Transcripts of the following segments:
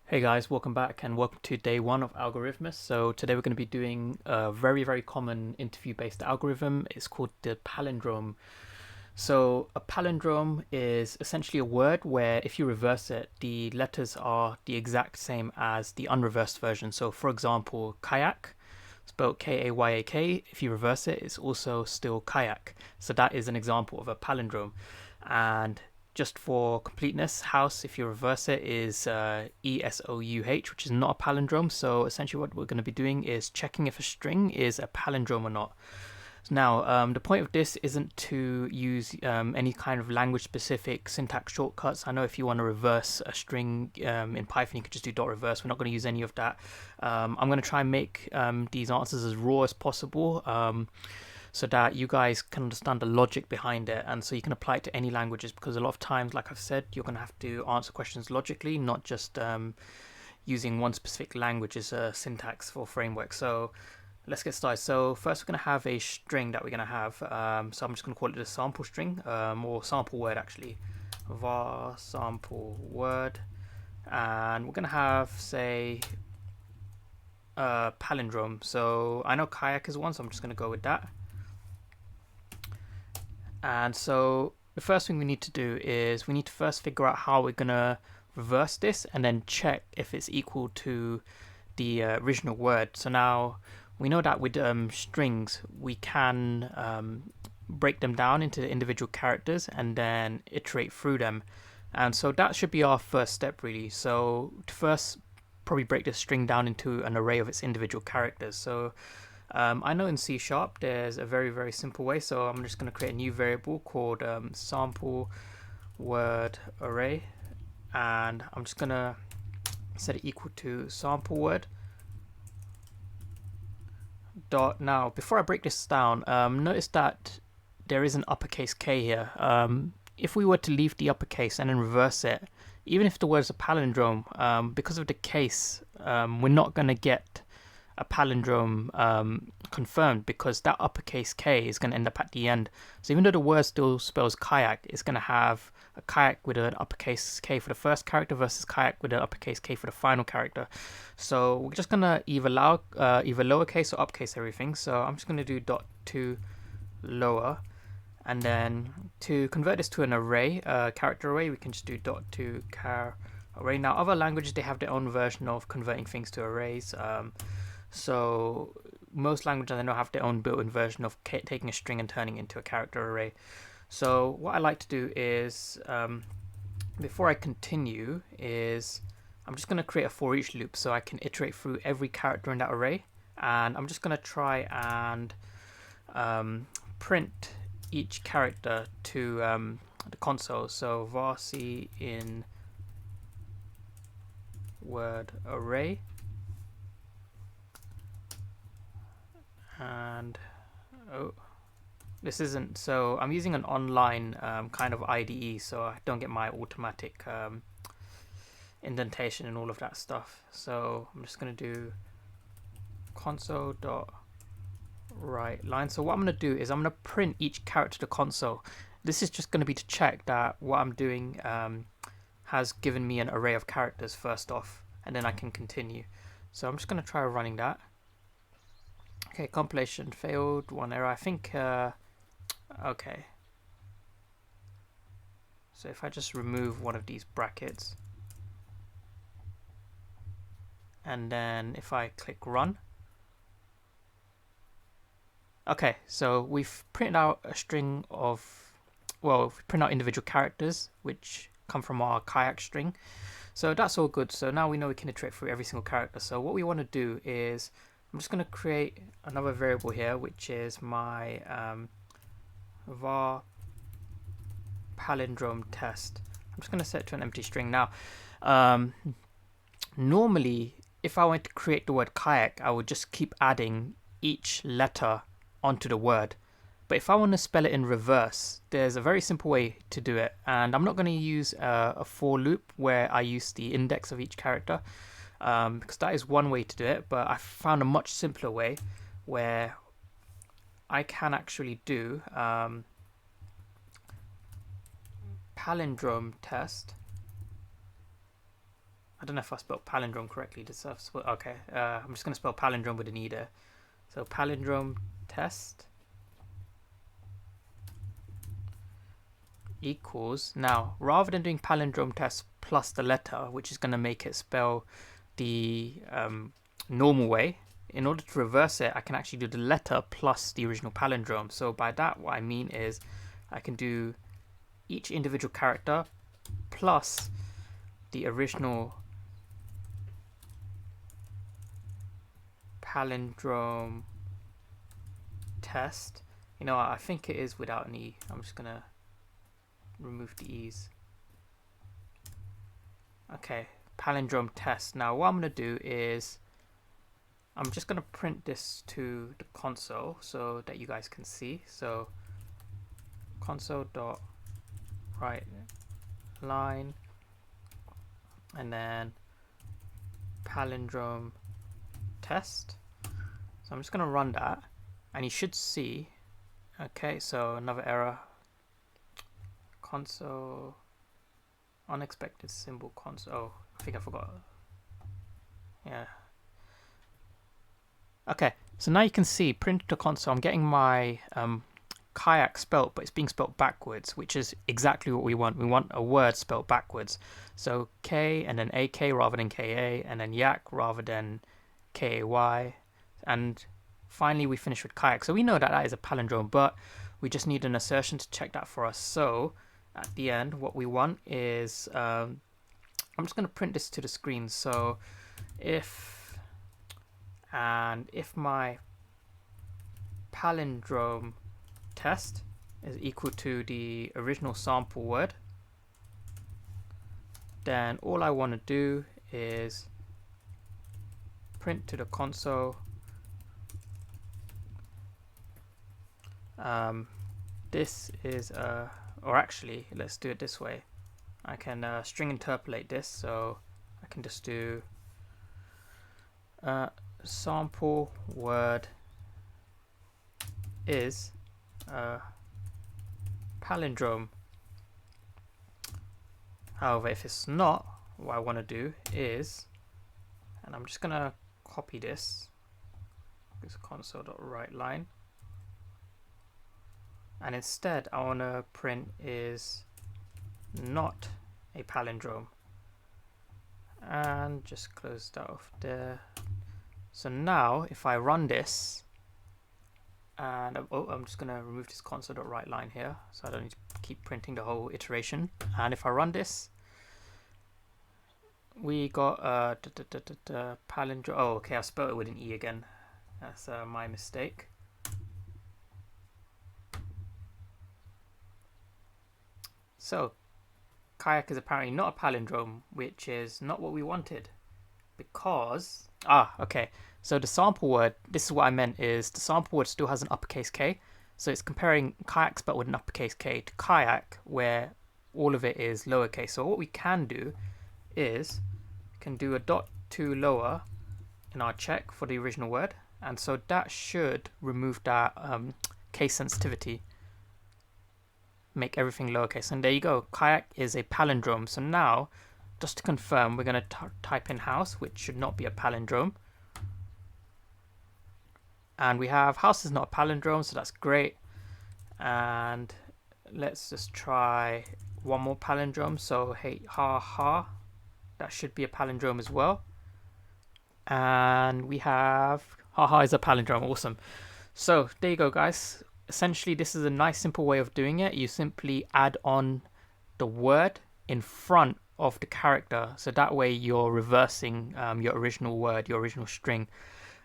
Hey guys, welcome back and welcome to day one of Algorithmas. So today we're going to be doing a very common interview-based algorithm. It's called the palindrome. So a palindrome is essentially a word where if you reverse it, the letters are the exact same as the unreversed version. So for example, kayak, spelled K-A-Y-A-K, if you reverse it, it's also still kayak. So that is an example of a palindrome. And just for completeness, house, if you reverse it, is ESOUH, which is not a palindrome. So essentially what we're going to be doing is checking if a string is a palindrome or not. Now, the point of this isn't to use any kind of language-specific syntax shortcuts. I know if you want to reverse a string in Python, you could just do dot reverse. We're not going to use any of that. I'm going to try and make these answers as raw as possible, so that you guys can understand the logic behind it, and so you can apply it to any languages, because a lot of times, like I've said, you're going to have to answer questions logically, not just using one specific language as a syntax for framework. So let's get started. So first we're going to have a string that we're going to have. So I'm just going to call it a sample string, or sample word actually. Var sample word. And we're going to have, say, palindrome. So I know kayak is one, so I'm just going to go with that. And so the first thing we need to do is we need to first figure out how we're going to reverse this and then check if it's equal to the original word. So now we know that with strings, we can break them down into individual characters and then iterate through them. And so that should be our first step, really. So to first probably break the string down into an array of its individual characters. So I know in C# there's a very simple way. So I'm just going to create a new variable called sample word array, and I'm just going to set it equal to sample word dot. Now before I break this down, notice that there is an uppercase K here. If we were to leave the uppercase and then reverse it, even if the word is a palindrome, because of the case, we're not going to get a palindrome confirmed, because that uppercase K is going to end up at the end. So even though the word still spells kayak, it's going to have a kayak with an uppercase K for the first character versus kayak with an uppercase K for the final character. So we're just going to either lowercase or uppercase everything. So I'm just going to do dot to lower, and then to convert this to an array, character array, we can just do dot to char array. Now other languages, they have their own version of converting things to arrays. So most languages I know have their own built-in version of taking a string and turning it into a character array. So what I like to do is, before I continue, is I'm just going to create a for each loop so I can iterate through every character in that array. And I'm just going to try and print each character to the console. So var c in word array, and this isn't, so I'm using an online kind of IDE, so I don't get my automatic indentation and all of that stuff. So I'm just going to do console dot write line. So what I'm going to do is I'm going to print each character to console. This is just going to be to check that what I'm doing has given me an array of characters first off, and then I can continue. So I'm just going to try running that. Okay, compilation failed, one error. I think, okay. So if I just remove one of these brackets, and then if I click run. Okay, so we've printed out a string of, well, we print out individual characters, which come from our kayak string. So that's all good. So now we know we can iterate through every single character. So what we want to do is, I'm just going to create another variable here, which is my var palindrome test. I'm just going to set it to an empty string. Now, normally, if I want to create the word kayak, I would just keep adding each letter onto the word. But if I want to spell it in reverse, there's a very simple way to do it. And I'm not going to use a for loop where I use the index of each character, because that is one way to do it. But I found a much simpler way where I can actually do palindrome test I don't know if I spelled palindrome correctly. Okay, I'm just going to spell palindrome with an E there. So palindrome test equals, now rather than doing palindrome test plus the letter, which is going to make it spell the normal way, in order to reverse it, I can actually do the letter plus the original palindrome. So by that, what I mean is I can do each individual character plus the original palindrome test. You know, I think it is without an E. I'm just gonna remove the E's. Okay, palindrome test. Now what I'm gonna do is I'm just gonna print this to the console so that you guys can see. So console.write line and then palindrome test. So I'm just going to run that and you should see, okay, so another error, console, unexpected symbol console. Oh, I think I forgot. Yeah. Okay, so now you can see print to console. I'm getting my kayak spelt, but it's being spelt backwards, which is exactly what we want. We want a word spelt backwards. So K and then AK rather than KA, and then yak rather than KAY, and finally we finish with kayak. So we know that that is a palindrome, but we just need an assertion to check that for us. So at the end, what we want is I'm just going to print this to the screen. So if my palindrome test is equal to the original sample word, then all I want to do is print to the console this is or actually let's do it this way. I can string interpolate this, so I can just do sample word is palindrome. However, if it's not, what I want to do is, and I'm just gonna copy this console.write line, and instead I want to print is not a palindrome, and just close that off there. So now if I run this, and I'm just gonna remove this console.write line here so I don't need to keep printing the whole iteration, and if I run this, we got palindrome. Oh, okay, I spelled it with an E again. That's my mistake. So kayak is apparently not a palindrome, which is not what we wanted, because okay, so the sample word, this is what I meant, is the sample word still has an uppercase K, so it's comparing kayak spelled with an uppercase K to kayak where all of it is lowercase. So what we can do is can do a dot to lower in our check for the original word, and so that should remove that case sensitivity, make everything lowercase, and there you go, kayak is a palindrome. So now just to confirm, we're going to type in house, which should not be a palindrome, and we have house is not a palindrome, so that's great. And let's just try one more palindrome. So hey ha ha, that should be a palindrome as well, and we have haha is a palindrome. Awesome. So there you go, guys. Essentially this is a nice simple way of doing it. You simply add on the word in front of the character, so that way you're reversing your original word, your original string.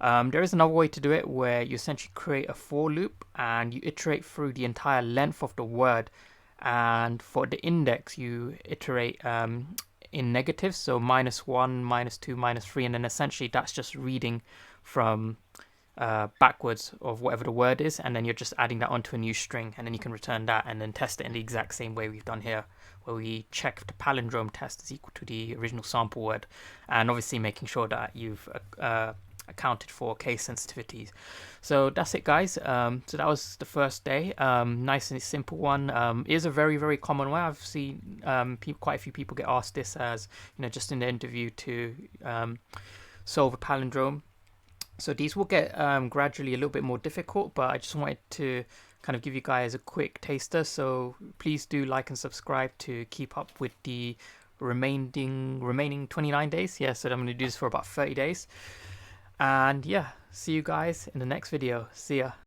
There is another way to do it where you essentially create a for loop and you iterate through the entire length of the word, and for the index you iterate in negatives, so -1, -2, -3, and then essentially that's just reading from backwards of whatever the word is, and then you're just adding that onto a new string, and then you can return that and then test it in the exact same way we've done here, where we check if the palindrome test is equal to the original sample word, and obviously making sure that you've accounted for case sensitivities. So that's it, guys. So that was the first day. Nice and simple one. It is a very, very common one. I've seen quite a few people get asked this as, just in the interview to solve a palindrome. So these will get gradually a little bit more difficult, but I just wanted to kind of give you guys a quick taster. So please do like and subscribe to keep up with the remaining 29 days. Yeah, so I'm going to do this for about 30 days. And yeah, see you guys in the next video. See ya.